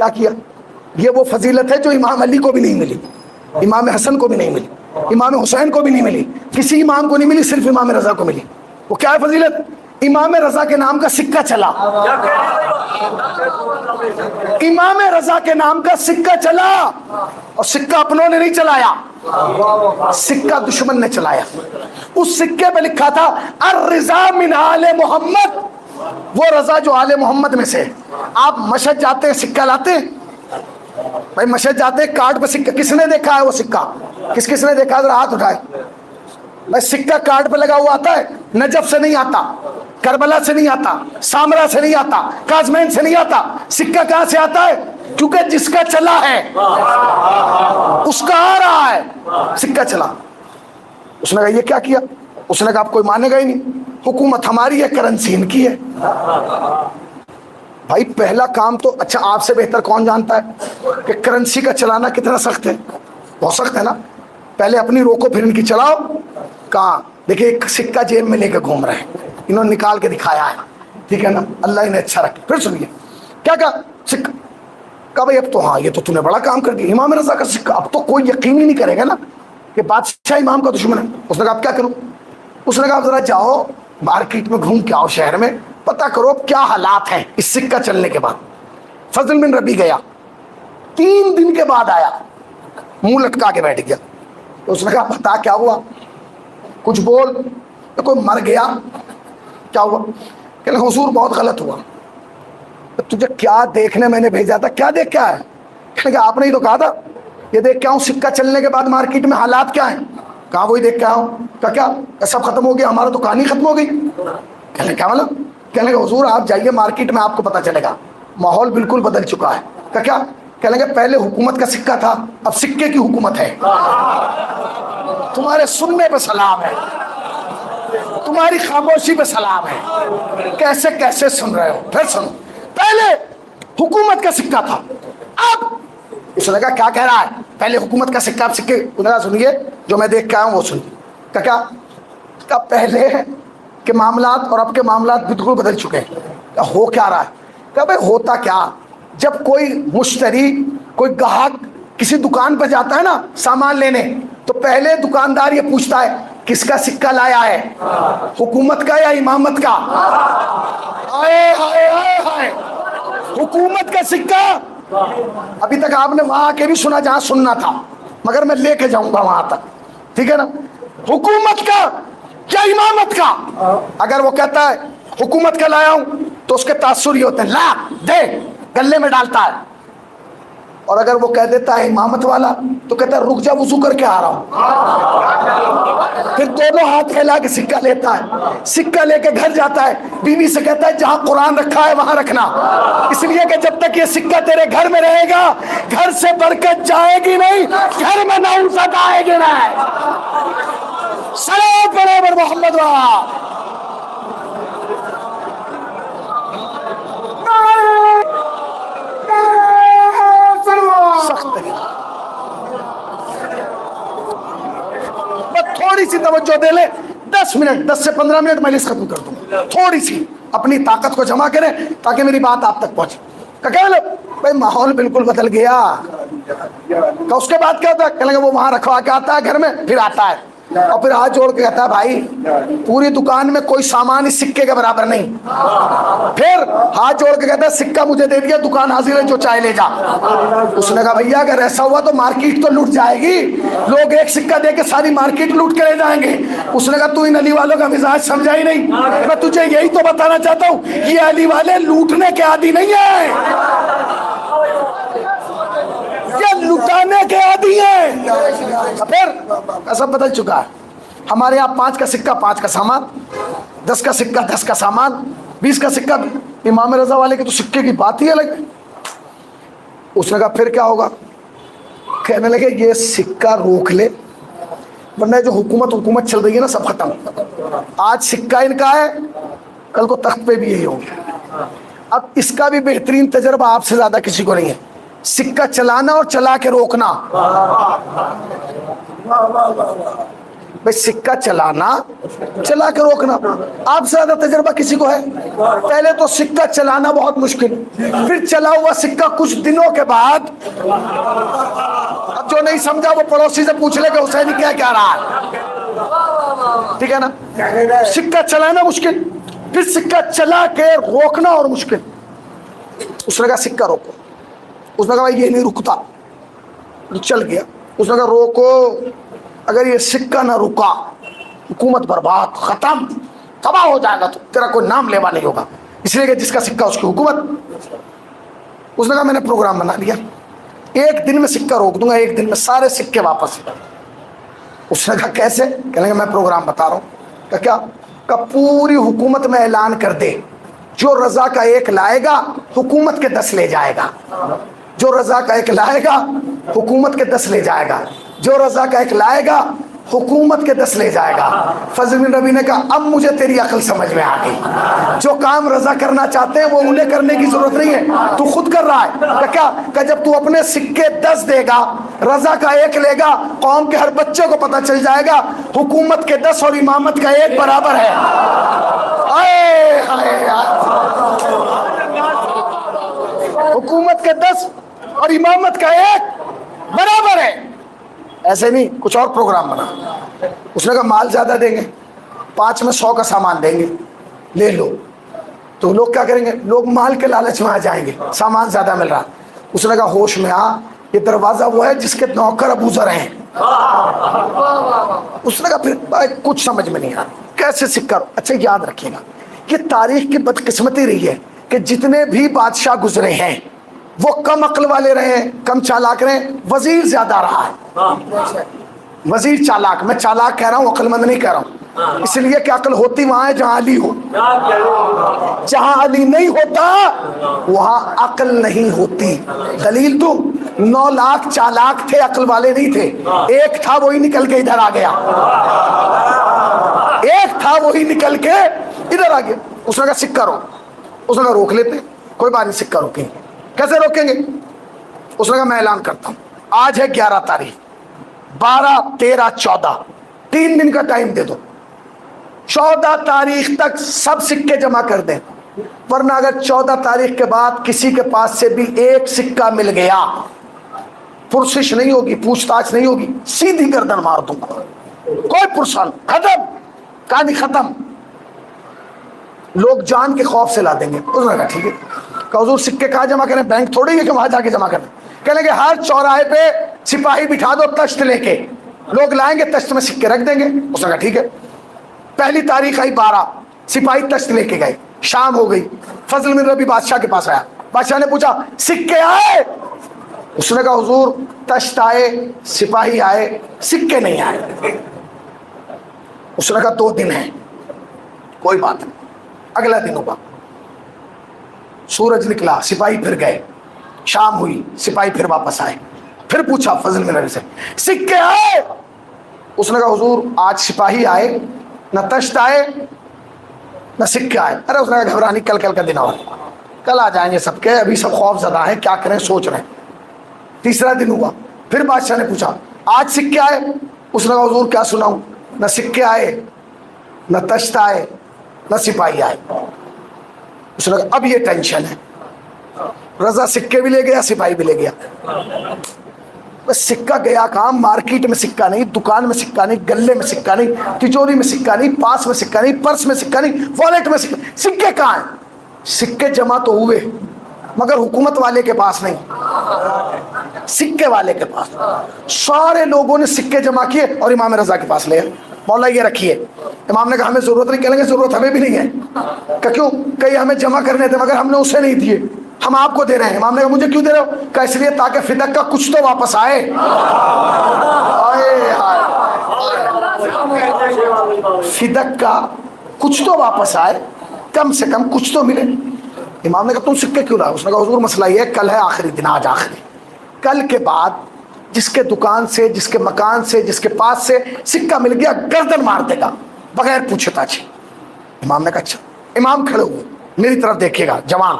کیا کیا؟ یہ وہ فضیلت ہے جو امام علی کو بھی نہیں ملی، امام حسن کو بھی نہیں ملی، امام حسین کو بھی نہیں ملی، کسی امام کو نہیں ملی، صرف امام رضا کو ملی۔ وہ کیا ہے فضیلت؟ امام رضا کے نام کا سکہ چلا، امام رضا کے نام کا سکہ چلا، اور سکہ اپنوں نے نہیں چلایا، سکہ دشمن نے چلایا۔ اس سکے پہ لکھا تھا الرضا من آل محمد، وہ رضا جو آل محمد میں سے۔ آپ مشہد جاتے ہیں سکہ لاتے ہیں بھائی، مشہد جاتے ہیں کارڈ پہ سکہ، کس نے دیکھا ہے وہ سکہ؟ کس نے دیکھا ہے؟ ذرا ہاتھ اٹھائے بھائی۔ سکہ کارڈ پہ لگا ہوا آتا ہے، نجف سے نہیں آتا، کربلا سے نہیں آتا، سامرا سے نہیں آتا، کازمین سے نہیں آتا۔ سکہ کہاں سے آتا ہے؟ کیونکہ جس کا چلا ہے اس کا آ رہا ہے، سکہ چلا۔ اس نے کہا یہ کیا کیا؟ اس نے کہا آپ کوئی مانے گا ہی نہیں، حکومت ہماری ہے، کرنسی ان کی ہے۔ بھائی پہلا کام تو، اچھا آپ سے بہتر کون جانتا ہے کہ کرنسی کا چلانا کتنا سخت ہے؟ بہت سخت ہے نا۔ پہلے اپنی روکو پھر ان کی چلاؤ۔ کہاں دیکھیں ایک سکہ جیب میں لے کے گھوم رہے ہیں، انہوں نے نکال کے دکھایا ہے، ٹھیک ہے نا، اللہ انہیں اچھا رکھے۔ پھر سنیے کیا کہا؟ سکہ کہا بھائی اب تو ہاں یہ تو تم نے بڑا کام کر دیا، امام رضا کا سکہ، اب تو کوئی یقین ہی نہیں کرے گا نا کہ بادشاہ امام کا دشمن ہے۔ اس نے کہا اب کیا کروں؟ اس نے کہا ذرا جاؤ مارکیٹ میں گھوم کے آؤ، شہر میں پتہ کرو کیا حالات ہیں اس سکہ چلنے کے بعد۔ فضل بن ربی گیا، 3 دن کے بعد آیا، منہ لٹکا کے بیٹھ گیا۔ تو اس نے کہا بتا کیا ہوا، کچھ بول۔ کوئی مر گیا، کیا ہوا؟ کہ حضور بہت غلط ہوا۔ تجھے کیا دیکھنے میں نے بھیجا تھا، کیا دیکھ کیا ہے؟ کہ آپ نے ہی تو کہا تھا یہ دیکھ کے آؤں سکہ چلنے کے بعد مارکیٹ میں حالات کیا ہیں۔ کہا وہی دیکھ کے آؤں۔ کیا سب ختم ہو گیا، ہمارا تو کہانی ختم ہو گئی۔ کہنے کیا مطلب؟ کہنے کہ حضور آپ جائیے مارکیٹ میں، آپ کو پتہ چلے گا ماحول بالکل بدل چکا ہے۔ کیا؟ کہنے کہ پہلے حکومت کا سکہ تھا، اب سکے کی حکومت ہے۔ تمہارے سننے پہ سلام ہے، تمہاری خاموشی پہ سلام ہے، کیسے کیسے سن رہے ہو۔ پھر سنو، پہلے حکومت کا سکہ تھا، اب اس نے کہا کیا کہہ رہا ہے؟ پہلے حکومت کا سکہ، اب سکے۔ انہوں نے سنیے جو میں دیکھ کے آیا ہوں وہ سنیے۔ کیا پہلے کے معاملات اور اب کے معاملات بالکل بدل چکے ہیں۔ ہو کیا رہا ہے؟ کہ بھائی ہوتا کیا، جب کوئی مشتری، کوئی گاہک کسی دکان پہ جاتا ہے نا سامان لینے، تو پہلے دکاندار یہ پوچھتا ہے کس کا سکہ لایا ہے، حکومت کا یا امامت کا؟ آئے ہائے آئے ہائے، حکومت کا سکہ۔ ابھی تک آپ نے وہاں آ کے بھی سنا جہاں سننا تھا، مگر میں لے کے جاؤں گا وہاں تک، ٹھیک ہے نا۔ حکومت کا کیا امامت کا؟ اگر وہ کہتا ہے حکومت کا لایا ہوں تو اس کے تاثر یہ ہوتے ہیں لا دے گلے میں ڈالتا ہے، اور اگر وہ کہہ دیتا ہے امامت والا تو کہتا ہے رک جا وضو کر کے آ رہا ہوں۔ پھر دونوں ہاتھ پھیلا کے سکہ لیتا ہے، سکہ لے کے گھر جاتا ہے، بیوی سے کہتا ہے جہاں قرآن رکھا ہے وہاں رکھنا، اس لیے کہ جب تک یہ سکہ تیرے گھر میں رہے گا گھر سے برکت جائے گی نہیں، گھر میں نعوست آئے گی نہیں۔ سلام برابر محمد وہاں۔ سخت ہے، تھوڑی سی توجہ دے لے، 10 منٹ 10 سے 15 منٹ میں لسٹ ختم کر دوں، تھوڑی سی اپنی طاقت کو جمع کریں تاکہ میری بات آپ تک پہنچے۔ کہ بھائی ماحول بالکل بدل گیا۔ کہ اس کے بعد کیا ہوتا ہے؟ کہ وہ وہاں رکھوا کے آتا ہے گھر میں، پھر آتا ہے اور پھر ہاتھ جوڑ کے کہتا ہے بھائی پوری دکان میں کوئی سامان اس سکے کے برابر نہیں۔ پھر ہاتھ جوڑ کے کہتا ہے سکہ مجھے دے دیا، دکان حاضر ہے، جو چاہے لے جا۔ اس نے کہا بھیا اگر ایسا ہوا تو مارکیٹ تو لوٹ جائے گی، لوگ ایک سکہ دے کے ساری مارکیٹ لوٹ کے لے جائیں گے۔ اس نے کہا تو ان علی والوں کا مزاج سمجھا ہی نہیں، میں تجھے یہی تو بتانا چاہتا ہوں یہ علی والے لوٹنے کے عادی نہیں ہیں، یہ لٹانے کے عادی ہیں۔ پھر سب بدل چکا ہے، ہمارے یہاں 5 کا سکہ 5 کا سامان، 10 کا سکہ 10 کا سامان، 20 کا سکہ۔ امام رضا والے کے تو سکے کی بات ہی الگ ہے۔ اس نے کہا پھر کیا ہوگا؟ کہنے لگے یہ سکہ روک لے ورنہ جو حکومت چل رہی ہے نا سب ختم۔ آج سکہ ان کا ہے، کل کو تخت پہ بھی یہی ہوگا۔ اب اس کا بھی بہترین تجربہ آپ سے زیادہ کسی کو نہیں ہے، سکہ چلانا اور چلا کے روکنا۔ بھائی سکہ چلانا چلا کے روکنا. آپ سے زیادہ تجربہ کسی کو ہے؟ پہلے تو سکہ چلانا بہت مشکل, پھر چلا ہوا سکہ کچھ دنوں کے بعد, اب جو نہیں سمجھا وہ پڑوسی سے پوچھ لے کہ حسین کیا کہہ رہا ہے, ٹھیک ہے نا. سکہ چلانا مشکل, پھر سکہ چلا کے روکنا اور مشکل. اس نے کہا سکہ روکو. اس نے کہا یہ نہیں رکتا, چل گیا. اس نے کہا روکو, اگر یہ سکہ نہ رکا حکومت برباد, ختم, تباہ ہو جائے گا, تو تیرا کوئی نام لیوا نہیں ہوگا, اس لیے کہ جس کا سکہ اس کی حکومت. اس نے کہا میں نے پروگرام بنا لیا, 1 دن میں سکہ روک دوں گا, 1 دن میں سارے سکے واپس. اس نے کہا کیسے؟ کہنے کہ میں پروگرام بتا رہا ہوں. کہ کیا؟ کہ پوری حکومت میں اعلان کر دے, جو رضا کا 1 لائے گا حکومت کے 10 لے جائے گا, جو رضا کا 1 لائے گا حکومت کے 10 لے جائے گا, جو رضا کا 1 لائے گا حکومت کے 10 لے جائے گا. فضل بن ربیع نے کہا اب مجھے تیری عقل سمجھ میں آ گئی, جو کام رضا کرنا چاہتے ہیں وہ انہیں کرنے کی ضرورت نہیں ہے, تو خود کر رہا ہے. کہ کیا؟ کہ جب تو اپنے سکے 10 دے گا, رضا کا 1 لے گا, قوم کے ہر بچے کو پتہ چل جائے گا حکومت کے 10 اور امامت کا 1 برابر ہے. حکومت کے 10 اور امامت کا 1 برابر ہے. ایسے نہیں, کچھ اور پروگرام بنا. اس نے کہا مال زیادہ دیں گے, 5 میں 100 کا سامان دیں گے, لے لو. تو لوگ کیا کریں گے؟ لوگ مال کے لالچ میں آ جائیں گے, سامان زیادہ مل رہا. اس نے کہا ہوش میں آ, یہ دروازہ وہ ہے جس کے نوکر ابو ذر ہیں. اس نے کہا پھر کچھ سمجھ میں نہیں آ کیسے سکہ. اچھا یاد رکھیے گا, یہ تاریخ کی بدقسمتی رہی ہے کہ جتنے بھی بادشاہ گزرے ہیں وہ کم عقل والے رہے, کم چالاک رہے. وزیر زیادہ رہا ہے, وزیر چالاک. میں چالاک کہہ رہا ہوں, عقل مند نہیں کہہ رہا ہوں, اس لیے کہ عقل ہوتی وہاں ہے جہاں علی ہو. جہاں علی نہیں ہوتا وہاں عقل نہیں ہوتی. دلیل تو 9 لاکھ چالاک تھے, عقل والے نہیں تھے. 1 تھا وہی نکل کے ادھر آ گیا, 1 تھا وہی نکل کے ادھر آ گیا. اس نے کہا سکہ روک. اس نے کہا روک لیتے, کوئی بات نہیں, سکہ روکیں. کیسے روکیں گے؟ اس نے کہا میں اعلان کرتا ہوں, آج ہے 11 تاریخ, 12, 13, 14, 3 دن کا ٹائم دے دو. 14 تاریخ تک سب سکے جمع کر دیں, ورنہ اگر 14 تاریخ کے بعد کسی کے پاس سے بھی 1 سکہ مل گیا, پرسش نہیں ہوگی, پوچھ تاچھ نہیں ہوگی, سیدھی گردن مار دوں گا. کوئی پرسن, ختم, کہانی ختم. لوگ جان کے خوف سے لا دیں گے. اس نے کہا ٹھیک ہے. کہ حضور سکے کہاں جمع کریں؟ بینک تھوڑی ہے کہ وہاں جا کے جمع کریں. کہنے کہ ہر چوراہے پہ سپاہی بٹھا دو تشت لے کے, لوگ لائیں گے تشت میں سکے رکھ دیں گے. اس نے کہا ٹھیک ہے. پہلی تاریخ آئی 12, سپاہی تشت لے کے گئے, شام ہو گئی. فضل بن ربیع بادشاہ کے پاس آیا. بادشاہ نے پوچھا سکے آئے؟ اس نے کہا حضور تشت آئے, سپاہی آئے, سکے نہیں آئے. اس نے کہا 2 دن ہیں, کوئی بات نہیں. اگلا دن ہوا, سورج نکلا, سپاہی پھر گئے, شام ہوئی, سپاہی پھر واپس آئے. پھر پوچھا فضل بن ربیع سے سکے آئے؟ اس نے کہا حضور آج سپاہی آئے, نہ تشت آئے نہ سکے آئے. ارے اس نے کہا گھبرانی, کل کا دن اور, کل آ جائیں گے سب کے, ابھی سب خوف زدہ ہیں, کیا کریں سوچ رہے ہیں. تیسرا دن ہوا, پھر بادشاہ نے پوچھا آج سکے آئے؟ اس نے کہا حضور کیا سناؤں, نہ سکے آئے نہ تشت آئے نہ سپاہی آئے. اس نے کہا اب یہ ٹینشن ہے, رضا سکے بھی لے گیا, سپاہی بھی لے گیا. بس سکہ گیا کام, مارکیٹ میں سکہ نہیں, دکان میں سکہ نہیں, گلے میں سکہ نہیں, تجوری میں سکہ نہیں, پاس میں سکہ نہیں, پرس میں سکہ نہیں, والیٹ میں سکہ. سکے کہاں ہیں؟ سکے جمع تو ہوئے مگر حکومت والے کے پاس نہیں, سکے والے کے پاس. سارے لوگوں نے سکے جمع کیے اور امام رضا کے پاس لے, مولا یہ رکھیے. امام نے کہا ہمیں ضرورت نہیں. کہنے کہ ضرورت ہمیں بھی نہیں ہے. کہ کیوں؟ کئی ہمیں جمع کرنے تھے مگر ہم نے اسے نہیں دیے, ہم آپ کو دے رہے ہیں. امام نے کہا مجھے کیوں دے رہے ہو؟ کہ اس لیے تاکہ فدق کا کچھ تو واپس آئے. فدق کا کچھ تو واپس آئے, کم سے کم کچھ تو ملے. امام نے کہا تم سکے کیوں لایا؟ اس نے کہا حضور مسئلہ یہ ہے, کل ہے آخری دن, آج آخری, کل کے بعد جس کے دکان سے, جس کے مکان سے, جس کے پاس سے سکہ مل گیا گردن مار دے گا بغیر پوچھے تاچھے. امام نے کہا اچھا. امام کھڑے ہوئے, میری طرف دیکھیے گا جوان.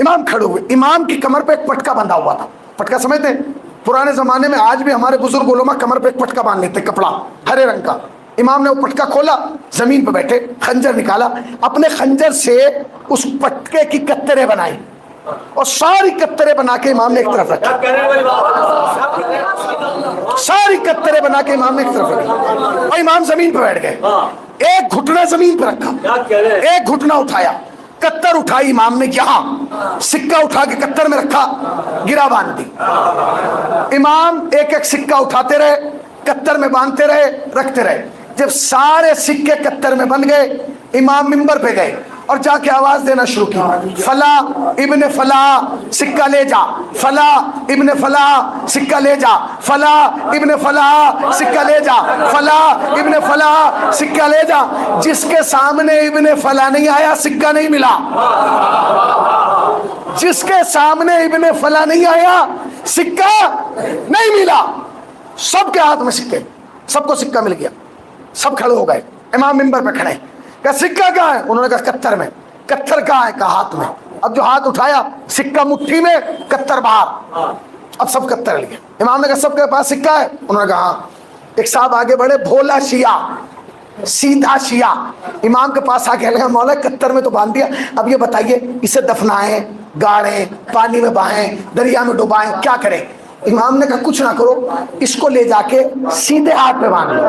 امام کھڑے ہوئے, امام کی کمر پہ ایک پٹکا بندھا ہوا تھا, پٹکا سمجھتے ہیں؟ پرانے زمانے میں آج بھی ہمارے بزرگ علماء کمر پہ ایک پٹکا باندھ لیتے، کپڑا ہرے رنگ کا. امام نے وہ پٹکا کھولا، زمین پہ بیٹھے، خنجر نکالا، اپنے خنجر سے اس پٹکے کی کترے بنائی اور ساری کترے بنا کے امام نے ایک طرف رکھی. ساری کترے بنا کے امام نے ایک طرف رکھی اور امام زمین پہ بیٹھ گئے. ایک گھٹنا زمین پہ رکھا، ایک گھٹنا اٹھایا، کتر اٹھائی امام نے، یہاں سکہ اٹھا کے کتر میں رکھا، گرا باندھ دی. امام ایک ایک سکہ اٹھاتے رہے، کتر میں باندھتے رہے، رکھتے رہے. جب سارے سکے کتر میں بن گئے، امام منبر پہ گئے اور جا کے آواز دینا شروع کی، فلاں ابن فلاں سکہ لے جا، فلاں ابن فلاں سکہ لے جا، فلاں ابن فلاں سکہ لے جا، فلاں ابن فلاں سکہ لے جا. جس کے سامنے ابن فلاں نہیں آیا سکہ نہیں ملا. جس کے سامنے ابن فلاں نہیں آیا سکہ نہیں ملا. سب کے ہاتھ میں سکے، سب کو سکہ مل گیا، سب کھڑے ہو گئے. امام منبر پہ کھڑے، کہا سکہ کہاں ہے؟ انہوں نے کہا کتر میں. کتر کہاں ہے؟ کہا ہاتھ میں. اب جو ہاتھ اٹھایا سکہ مٹھی میں، کتر باہر. اب سب کتر لیے. امام نے کہا سب کے پاس سکہ ہے؟ انہوں نے کہا ہاں. ایک صاحب آگے بڑھے، بھولا شیعہ، سیدھا شیعہ، امام کے پاس آ کے لگا، مولا کتر میں تو باندھ دیا، اب یہ بتائیے اسے دفنائیں، گاڑیں، پانی میں بہائیں، دریا میں ڈبائیں، کیا کریں؟ امام نے کہا کچھ نہ کرو، اس کو لے جا کے سیدھے ہاتھ پہ باندھ لو،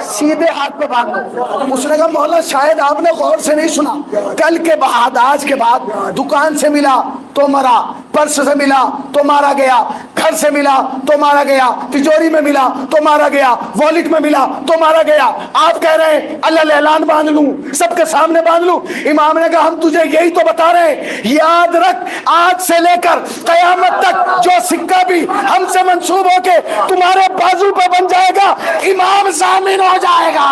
سیدھے ہاتھ پہ باندھ لو. اس نے کہا مولا شاید آپ نے غور سے نہیں سنا، کل کے بعد آج کے بعد دکان سے ملا تو مرا، پرس سے ملا تو مارا گیا، گھر سے ملا تو مارا گیا، تجوری میں ملا تو مارا گیا، والیٹ میں ملا تو مارا گیا. آپ کہہ رہے ہیں اللہ اعلان باندھ لوں، سب کے سامنے باندھ لوں. امام نے کہا ہم تجھے یہی تو بتا رہے ہیں، یاد رکھ آج سے لے کر قیامت تک جو سکہ بھی ہم سے منسوب ہو کے تمہارے بازو پہ بن جائے گا، امام ضامن ہو جائے گا.